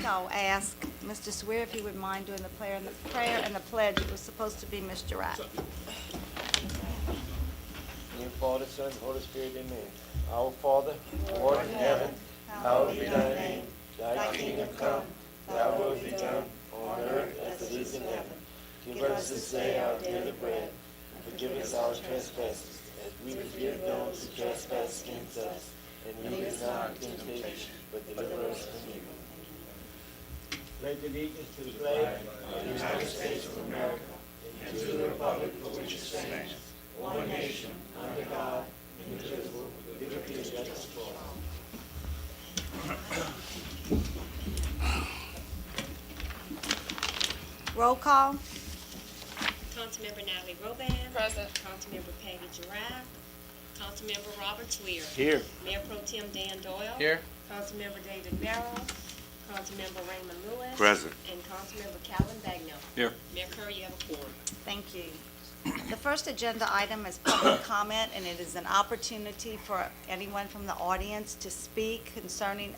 Begno ask Mr. Swear if he would mind doing the prayer and the pledge. It was supposed to be Mr. Rapp. In the Father, Son, and Holy Spirit, amen. Our Father, who art in heaven, hallowed be thy name. Thy kingdom come, thy will be done, on earth as it is in heaven. Give us this day our daily bread, and forgive us our trespasses, as we forgive those who trespass against us. And lead us not into temptation, but deliver us from evil. Pledge allegiance to the flag of the United States of America, and to the republic for which it stands, one nation, under God, indivisible, with liberty and justice for all. Roll call. Councilmember Natalie Roban. Present. Councilmember Peggy Giraffe. Councilmember Robert Swear. Here. Mayor Pro Tem Dan Doyle. Here. Councilmember David Merrill. Councilmember Raymond Lewis. Present. And Councilmember Calvin Bagnell. Here. Mayor Curry, you have a quorum. Thank you. The first agenda item is public comment, and it is an opportunity for anyone from the audience to speak concerning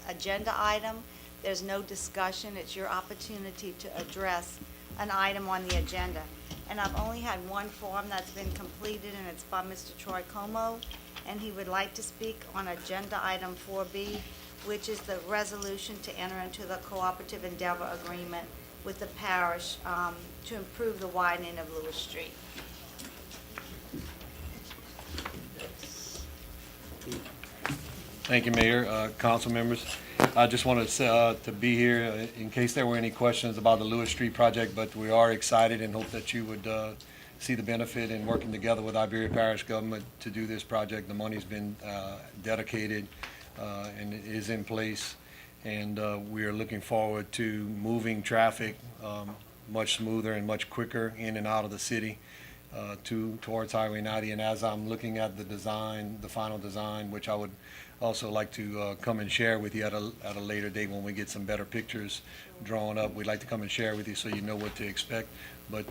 agenda item. There's no discussion. It's your opportunity to address an item on the agenda. And I've only had one form that's been completed, and it's by Mr. Troy Como, and he would like to speak on agenda item 4B, which is the resolution to enter into the cooperative endeavor agreement with the parish to improve the widening of Lewis Street. Thank you, Mayor, council members. I just wanted to be here in case there were any questions about the Lewis Street project, but we are excited and hope that you would see the benefit in working together with Iberia Parish government to do this project. The money's been dedicated and it is in place, and we are looking forward to moving traffic much smoother and much quicker in and out of the city towards Highway 90. And as I'm looking at the design, the final design, which I would also like to come and share with you at a later date when we get some better pictures drawn up. We'd like to come and share with you so you know what to expect. But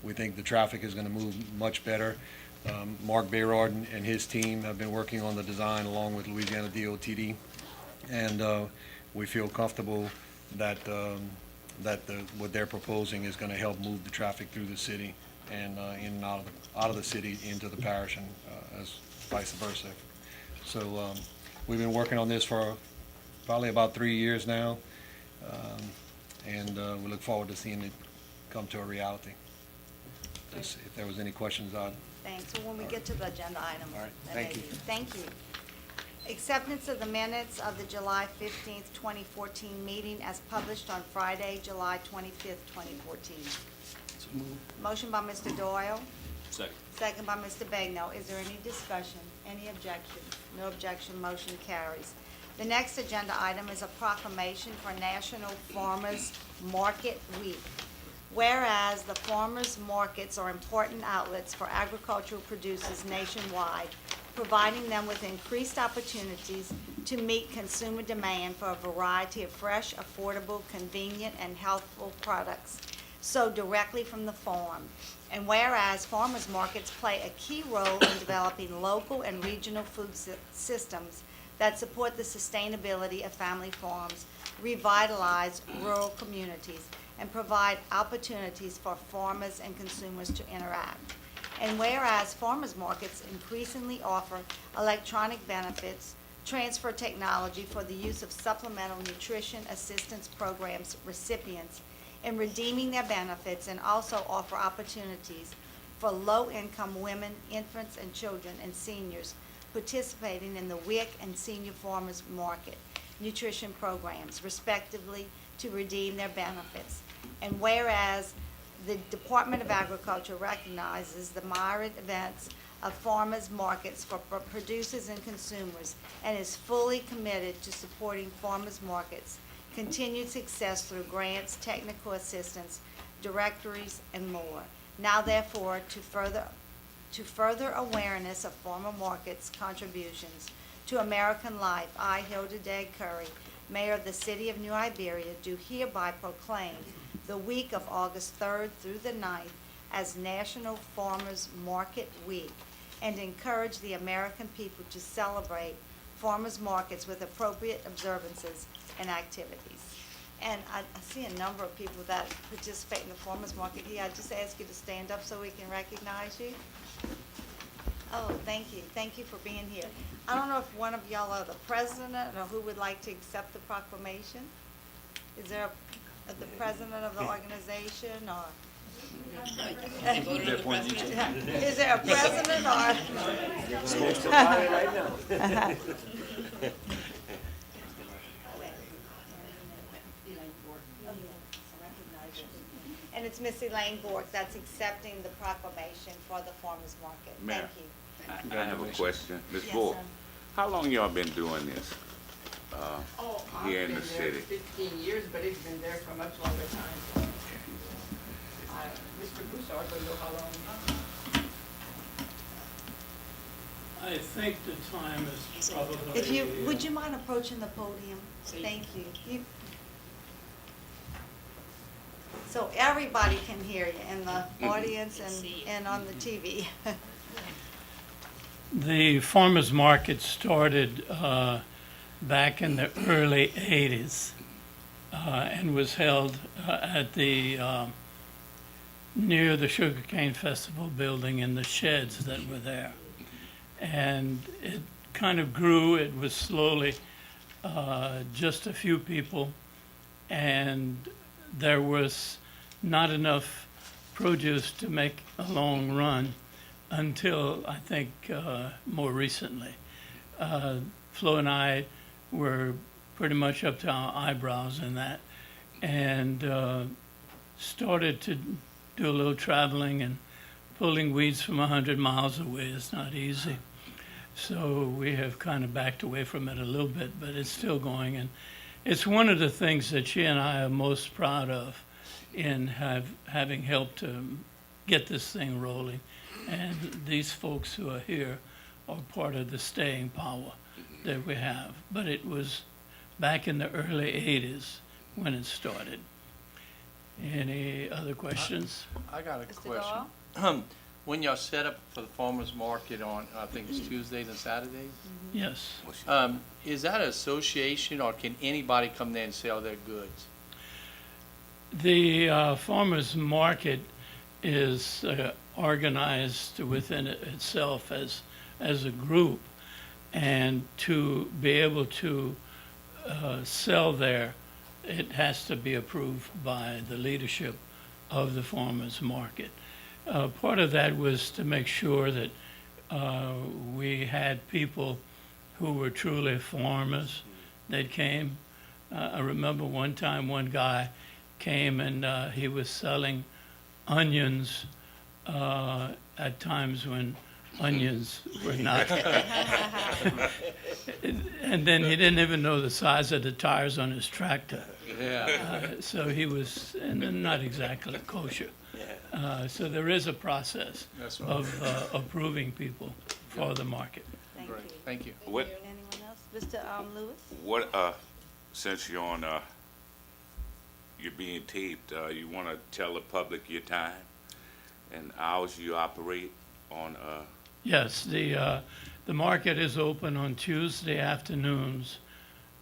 we think the traffic is going to move much better. Mark Bayrard and his team have been working on the design along with Louisiana DOTD, and we feel comfortable that what they're proposing is going to help move the traffic through the city and in and out of the city into the parish, and as vice versa. So we've been working on this for probably about 3 years now, and we look forward to seeing it come to a reality. Just if there was any questions, Thanks. Well, when we get to the agenda item. All right. that Thank may you. be. Thank you. Acceptance of the minutes of the July 15th, 2014 meeting as published on Friday, July 25th, 2014. Motion by Mr. Doyle. Second. Second by Mr. Bagnell. Is there any discussion? Any objection? No objection. Motion carries. The next agenda item is a proclamation for National Farmers Market Week. Whereas the farmers' markets are important outlets for agricultural producers nationwide, providing them with increased opportunities to meet consumer demand for a variety of fresh, affordable, convenient, and healthful products sold directly from the farm. And whereas farmers markets play a key role in developing local and regional food systems that support the sustainability of family farms, revitalize rural communities, and provide opportunities for farmers and consumers to interact. And whereas farmers markets increasingly offer electronic benefits, transfer technology for the use of supplemental nutrition assistance programs recipients in redeeming their benefits, and also offer opportunities for low-income women, infants, and children and seniors participating in the WIC and Senior Farmers Market nutrition programs, respectively, to redeem their benefits. And whereas the Department of Agriculture recognizes the myriad events of farmers markets for producers and consumers and is fully committed to supporting farmers markets' continued success through grants, technical assistance, directories, and more. Now therefore, to further awareness of farmer markets' contributions to American life, I, Hilda Day Curry, Mayor of the City of New Iberia, do hereby proclaim the week of August 3rd through the 9th as National Farmers Market Week, and encourage the American people to celebrate farmers markets with appropriate observances and activities. And I see a number of people that participate in the farmers market here. I just ask you to stand up so we can recognize you. Oh, thank you. Thank you for being here. I don't know if one of y'all are the president or who would like to accept the proclamation. Is there the president of the organization or? Is there a president or? Right now. And it's Miss Elaine Bork that's accepting the proclamation for the farmers market. Ma'am. Thank you. I have a question. Ms. Yes, Bull, sir. how long y'all been doing this? Oh, Here I've in been the there city. 15 years, but it's been there for much longer time. Mr. Broussard, do you know how long? I think the time is probably. If you, would you mind approaching the podium? Thank you. So everybody can hear you in the audience and on the TV. The farmers market started back in the early 80s and was held at the near the Sugarcane Festival building in the sheds that were there. And it kind of grew. It was slowly just a few people, and there was not enough produce to make a long run until I think more recently. Flo and I were pretty much up to our eyebrows in that, and started to do a little traveling, and pulling weeds from 100 miles away is not easy. So we have kind of backed away from it a little bit, but it's still going, and it's one of the things that she and I are most proud of in having helped to get this thing rolling. And these folks who are here are part of the staying power that we have. But it was back in the early 80s when it started. Any other questions? I got a Mr. question. Doyle? When y'all set up for the farmer's market on, I think it's Tuesdays and Saturdays, Yes. is that an association or can anybody come there and sell their goods? The farmers market is organized within itself as a group, and to be able to sell there, it has to be approved by the leadership of the farmers market. Part of that was to make sure that we had people who were truly farmers that came. I remember one time one guy came and he was selling onions at times when onions were not. And then he didn't even know the size of the tires on his tractor. Yeah. So he was not exactly kosher. So there is a process That's right. of approving people for the market. Thank Great, you. thank you. What, Anyone else? Mr. Lewis? what, since you're on, you're being taped, you want to tell the public your time and hours you operate on, Yes, the market is open on Tuesday afternoons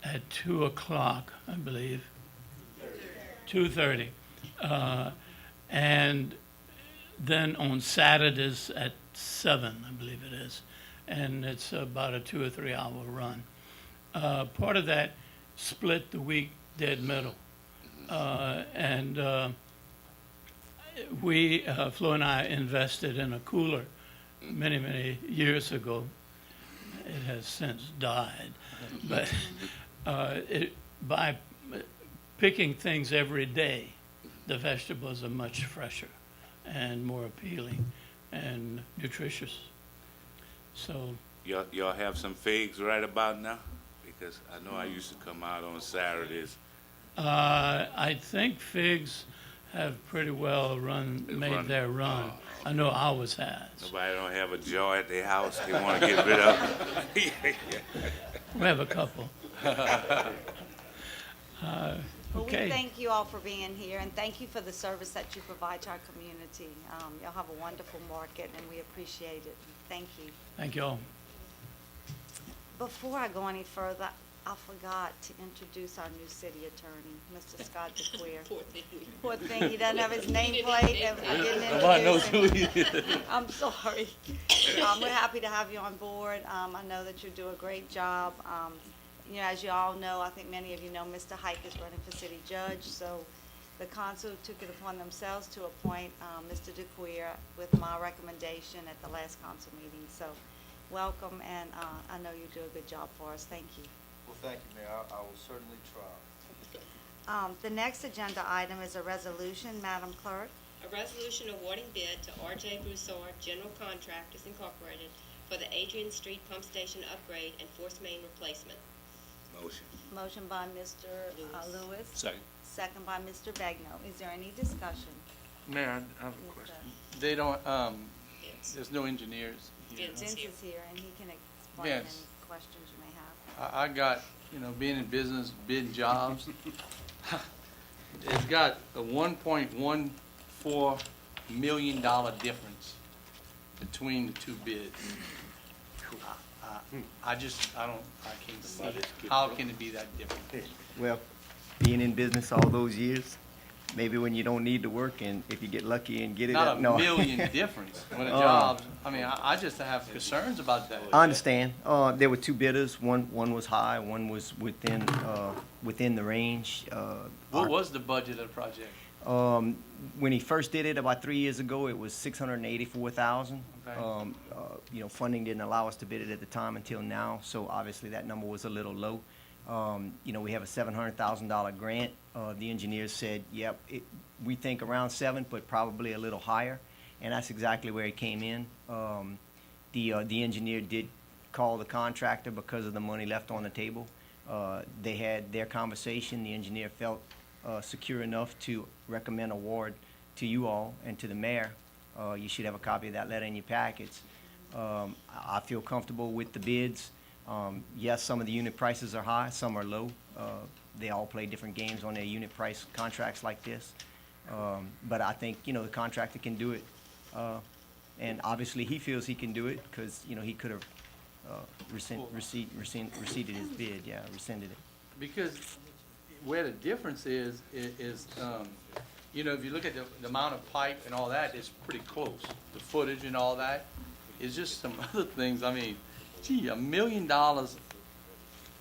at 2 o'clock, I believe. 2:30. And then on Saturdays at 7, I believe it is. And it's about a 2 or 3 hour run. Part of that split the week dead middle. And we, Flo and I, invested in a cooler many, many years ago. It has since died. But by picking things every day, the vegetables are much fresher and more appealing and nutritious. So, y'all have some figs right about now? Because I know I used to come out on Saturdays. I think figs have pretty well made their run. I know ours has. Nobody don't have a jar at their house they want to get rid of? We have a couple. Well, we Okay. thank you all for being here, and thank you for the service that you provide to our community. Y'all have a wonderful market, and we appreciate it. Thank you. Thank you all. Before I go any further, I forgot to introduce our new city attorney, Mr. Scott DeQueer. Poor thing. Poor thing, he doesn't have his nameplate, and I didn't Nobody knows introduce who him. he is. I'm sorry. We're happy to have you on board. I know that you do a great job. You know, as you all know, I think many of you know, Mr. Hike is running for city judge, so the council took it upon themselves to appoint Mr. DeQueer with my recommendation at the last council meeting. So welcome, and I know you do a good job for us. Thank you. Well, thank you, Mayor. I will certainly try. The next agenda item is a resolution, Madam Clerk. A resolution awarding bid to R.J. Broussard General Contractors Incorporated for the Adrian Street Pump Station upgrade and force main replacement. Motion. Motion by Mr. Lewis. Second. Second by Mr. Bagno. Is there any discussion? Mayor, I have a question. They don't, there's no engineers here. Vince. Vince here. is here, and he can explain any Vince. questions you may have. I got, being in business, bidding jobs, it's got a $1.14 million difference between the two bids. I can't see it. How can it be that different? Well, being in business all those years, maybe when you don't need to work and if you get lucky and get it. Not a no. million difference when a job, I just have concerns about that. I understand. There were two bidders. One was high, one was within the range. What was the budget of the project? When he first did it about 3 years ago, it was $684,000. Okay. Funding didn't allow us to bid it at the time until now, so obviously that number was a little low. We have a $700,000 grant. The engineers said, yep, we think around 7, but probably a little higher, and that's exactly where it came in. The engineer did call the contractor because of the money left on the table. They had their conversation. The engineer felt secure enough to recommend award to you all and to the mayor. You should have a copy of that letter in your packets. I feel comfortable with the bids. Yes, some of the unit prices are high, some are low. They all play different games on their unit price contracts like this. But I think, the contractor can do it. And obviously, he feels he can do it because, he could have rescinded his bid, rescinded it. Because where the difference is, if you look at the amount of pipe and all that, it's pretty close. The footage and all that, it's just some other things. Gee, $1 million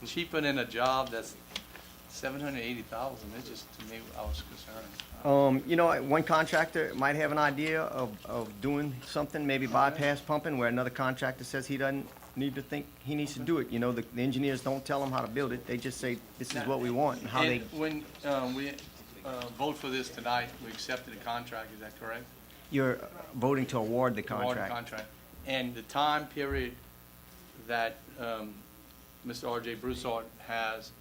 cheaper than a job that's $780,000. It's just, to me, I was concerned. One contractor might have an idea of doing something, maybe bypass pumping, where another contractor says he doesn't need to think he needs to do it. The engineers don't tell them how to build it. They just say, this is what we want, and how they. And when we vote for this tonight, we accepted the contract, is that correct? You're voting to award the Award the contract. contract. And the time period that Mr. R.J. Broussard has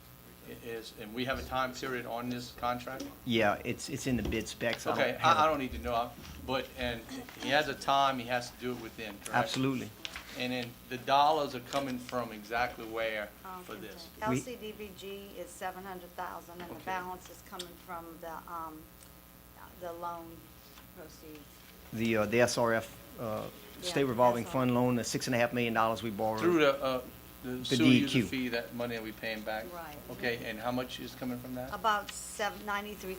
is, and we have a time period on this contract? Yeah, it's in the bid specs. Okay, I don't need to know, and he has a time he has to do it within, correct? Absolutely. And then the dollars are coming from exactly where for this? LCDVG is $700,000, and the Okay. balance is coming from the loan proceeds. The SRF, State Revolving SRF. Fund loan, the $6.5 million we borrowed. Through the sewer user DEQ. fee, that money that we paying back? Right. Okay, and how much is coming from that? About $93,000. The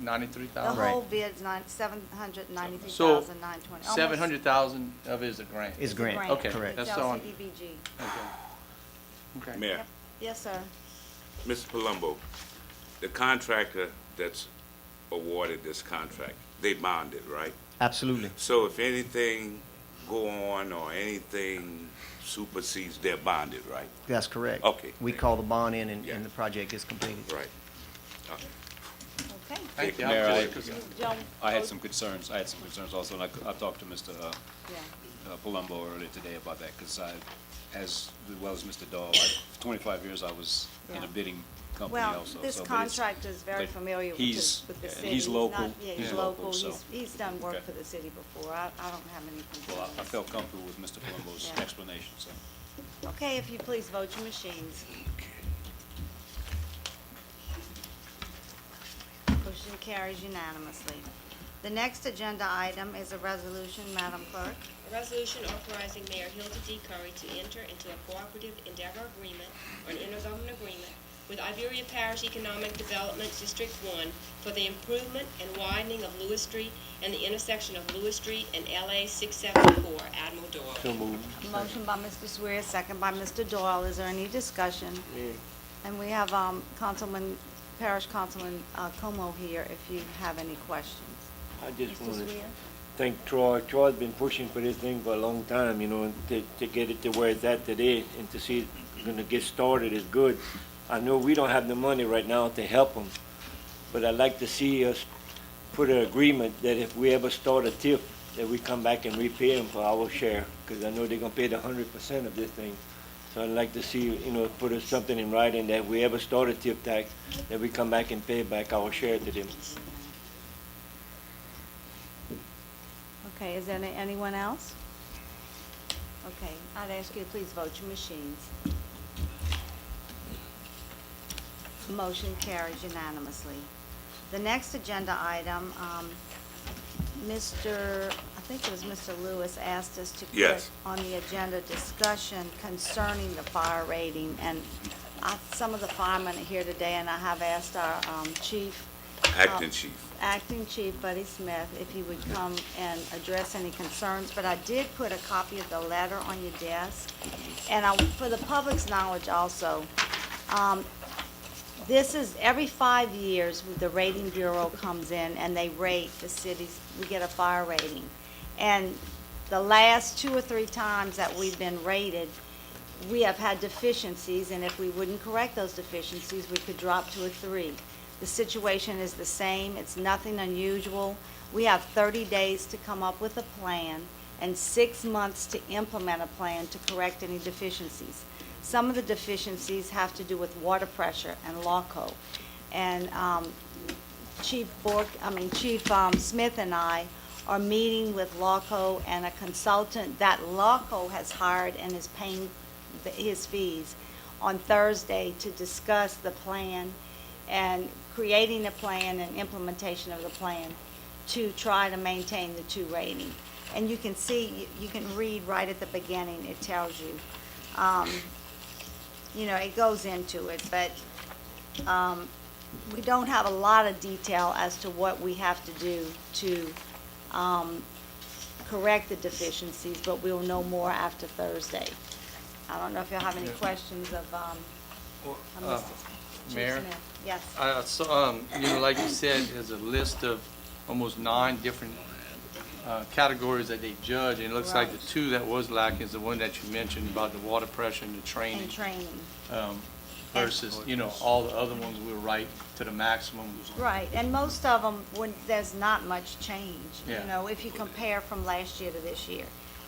$93,000? whole bid's $793,920. So, Almost- 700,000 of it is a grant? Is It's a grant. Okay, correct. It's that's all. LCDVG. Okay. Mayor, Yep. Yes, sir. Mr. Palumbo, the contractor that's awarded this contract, they bonded, right? Absolutely. So if anything go on or anything supersedes, they're bonded, right? That's correct. Okay. We call the bond in and Yeah. the project is completed. Right. Okay. Okay. Thank you. Mayor, I'm just- Joan, I had some concerns. I had some concerns also, and I talked to Mr. Yeah. Palumbo earlier today about that, because as well as Mr. Dahl, for 25 years I was in Yeah. a bidding company Well, also. this so, but it's- contractor is very but familiar with he's- the and city. he's local. Not- Yeah, he's He's local. local, so- He's done work Okay. for the city before. I don't have any concerns. Well, I felt comfortable with Mr. Palumbo's Yeah. explanation, so. Okay, if you please vote your machines. Motion carries unanimously. The next agenda item is a resolution, Madam Clerk. A resolution authorizing Mayor Hilda D. Curry to enter into a cooperative endeavor agreement or an intergovernmental agreement with Iberia Parish Economic Development District 1 for the improvement and widening of Lewis Street and the intersection of Lewis Street and LA 674, Admiral Doyle. So moved. Motion by Mr. Swear, second by Mr. Doyle. Is there any discussion? And we have Parish Councilman Como here if you have any questions. I just Mr. want to Swear? thank Troy. Troy's been pushing for this thing for a long time, you know, and to get it to where it's at today and to see it's going to get started is good. I know we don't have the money right now to help them, but I'd like to see us put an agreement that if we ever start a TIF, that we come back and repay them for our share, because I know they're going to pay the 100% of this thing. So I'd like to see, you know, put something in writing that if we ever start a TIF tax, that we come back and pay back our share to them. Okay, is there anyone else? Okay, I'd ask you to please vote your machines. Motion carries unanimously. The next agenda item, I think it was Mr. Lewis asked us to put Yes. on the agenda discussion concerning the fire rating. And some of the firemen are here today, and I have asked our chief, Acting Chief. Acting Chief Buddy Smith, if he would come and address any concerns, but I did put a copy of the letter on your desk. And for the public's knowledge also, this is, every 5 years, the Rating Bureau comes in and they rate the cities, we get a fire rating. And the last 2 or 3 times that we've been rated, we have had deficiencies, and if we wouldn't correct those deficiencies, we could drop to a 3. The situation is the same. It's nothing unusual. We have 30 days to come up with a plan and 6 months to implement a plan to correct any deficiencies. Some of the deficiencies have to do with water pressure and LAWCO. And Chief Smith and I are meeting with LAWCO and a consultant that LAWCO has hired and is paying his fees on Thursday to discuss the plan and creating a plan and implementation of the plan to try to maintain the 2 rating. And you can see, you can read right at the beginning, it tells you. You know, it goes into it, but we don't have a lot of detail as to what we have to do to correct the deficiencies, but we'll know more after Thursday. I don't know if you'll have any questions of Mr. Chief Mayor? Smith. Yes. I saw, you know, like you said, there's a list of almost 9 different categories that they judge, and it looks like Right. the 2 that was lacking is the one that you mentioned about the water pressure and the training. And training. Versus, you know, all the other ones were right to the maximum. Right, and most of them, there's not much change, you Yeah. know, if you compare from last year to this year.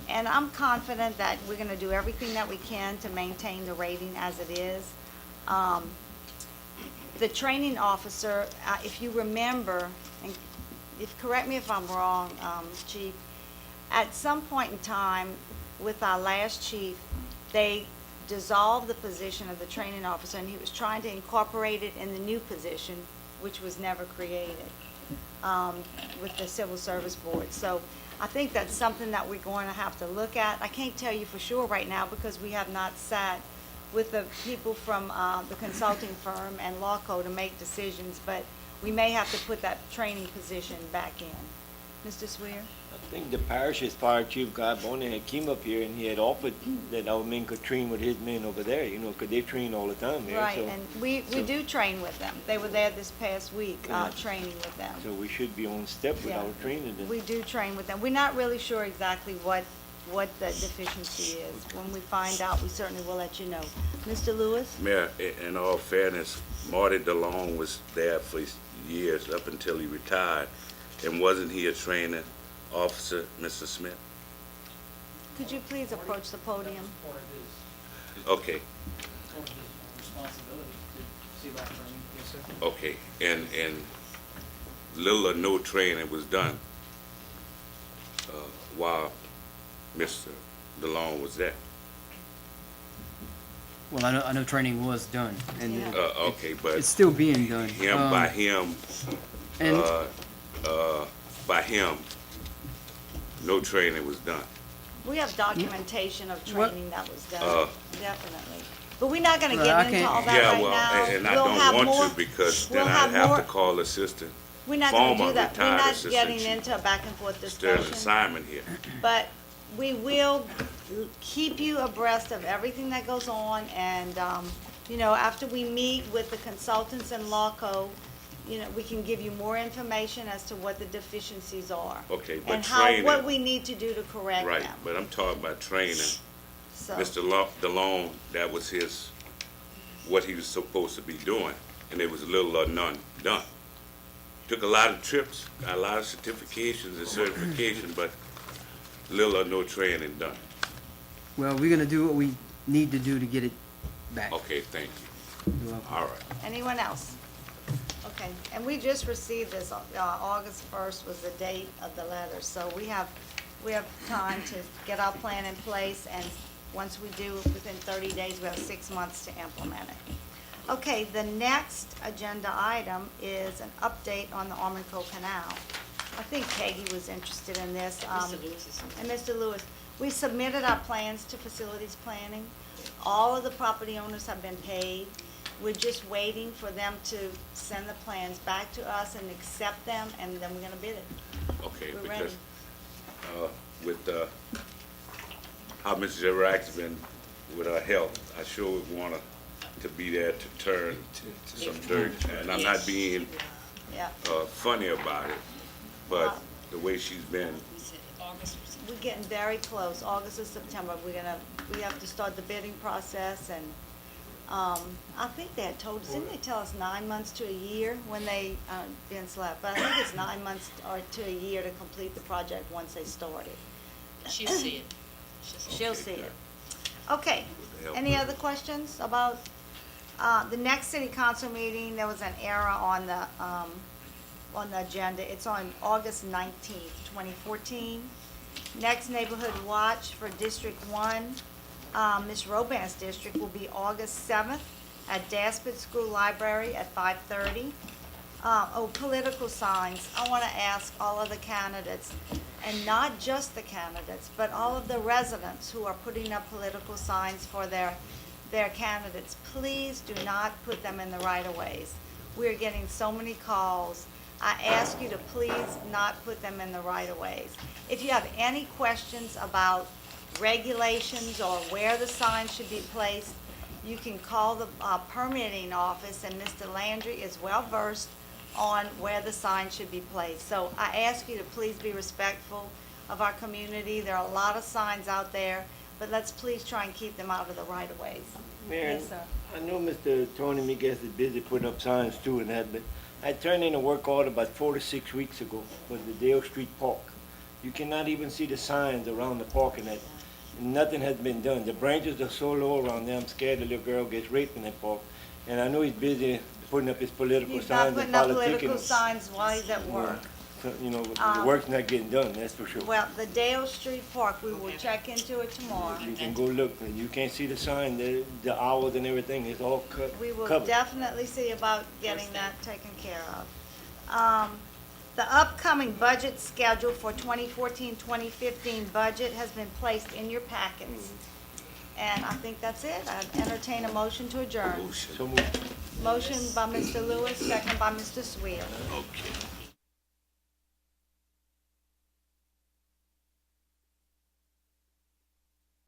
And I'm confident that we're gonna do everything that we can to maintain the rating as it is. The training officer, if you remember, and correct me if I'm wrong, Chief, at some point in time with our last chief, they dissolved the position of the training officer, and he was trying to incorporate it in the new position, which was never created, with the Civil Service Board. So I think that's something that we're going to have to look at. I can't tell you for sure right now because we have not sat with the people from the consulting firm and LAWCO to make decisions, but we may have to put that training position back in. Mr. Swear? I think the parish's fire chief, Guy Bonner, had came up here and he had offered that our men could train with his men over there, you know, because they train all the time here. Right, so- and we so- do train with them. They were there this past week, Yeah. training with them. So we should be on step with Yeah. our training then. We do train with them. We're not really sure exactly what the deficiency is. When we find out, we certainly will let you know. Mr. Lewis? Mayor, in all fairness, Marty DeLong was there for years, up until he retired. And wasn't he a training officer, Mr. Smith? Could you please approach the podium? Part of his, Okay, part of his responsibility to see about training, yes, sir. okay. And little or no training was done while Mr. DeLong was there. Well, I know training was done, and Yeah. Okay, but it's still being done. him, by him, and by him, no training was done. We have documentation of What- training that was Uh, done, definitely. But we're not gonna Well, get I into can't- all that Yeah, right well, now. and I We'll have don't more- want to because we'll then I'd have more- to call assistant, We're not gonna former do that. We're retired not assistant getting chief. into a back and forth Sterling discussion. Simon here. But we will keep you abreast of everything that goes on, and, you know, after we meet with the consultants in LawCo, you know, we can give you more information as to what the deficiencies are. Okay, but And how, training- what we need to do to correct Right, them, but I'm talking about training. so. Mr. DeLone, that was what he was supposed to be doing, and there was little or none done. Took a lot of trips, got a lot of certifications and certification, but little or no training done. Well, we're gonna do what we need to do to get it back. Okay, thank you. You're welcome. All right. Anyone else? Okay, and we just received this, August 1st was the date of the letter, so we have time to get our plan in place, and once we do, within 30 days, we have 6 months to implement it. Okay, the next agenda item is an update on the Armico Canal. I think Peggy was interested in this. Mr. Lewis is. And Mr. Lewis, we submitted our plans to facilities planning. All of the property owners have been paid. We're just waiting for them to send the plans back to us and accept them, and then we're gonna bid it. Okay, We're because, ready. with, how Mrs. Iraq's been with her health, I sure would want her to be there to turn some dirt. And I'm not being, Yeah, funny about it, but the way she's been, We said August. we're getting very close, August or September, we have to start the bidding process, and, I think they had told us, didn't they tell us 9 months to a year when they, been slept? But I think it's 9 months or to a year to complete the project once they start it. She'll see it. She'll see it. Okay, help any with other questions about, the next city council meeting? There was an error on the agenda. It's on August 19th, 2014. Next neighborhood watch for District 1, Ms. Roban's district, will be August 7th at Daspit School Library at 5:30. Political signs. I want to ask all of the candidates, and not just the candidates, but all of the residents who are putting up political signs for their candidates, please do not put them in the right-of-ways. We're getting so many calls. I ask you to please not put them in the right-of-ways. If you have any questions about regulations or where the sign should be placed, you can call the permitting office, and Mr. Landry is well-versed on where the sign should be placed. So I ask you to please be respectful of our community. There are a lot of signs out there, but let's please try and keep them out of the right-of-ways. Mayor, Yes, sir. I know Mr. Tony Miguez is busy putting up signs too and that, but I turned in a work order about 4 to 6 weeks ago for the Dale Street Park. You cannot even see the signs around the park and that. Nothing has been done. The branches are so low around there, I'm scared the little girl gets raped in that park. And I know he's busy putting up his political He's not signs and putting up political politicking. signs while he's at work. So, you know, the work's not getting done, that's for sure. Well, the Dale Street Park, we will check into it tomorrow. You can go look, and you can't see the sign, the hours and everything, it's all We will covered. definitely see about getting that taken care of. The upcoming budget schedule for 2014-2015 budget has been placed in your packets. And I think that's it. I entertain a motion to adjourn. So moved. Motion by Mr. Lewis, second by Mr. Swear. Okay.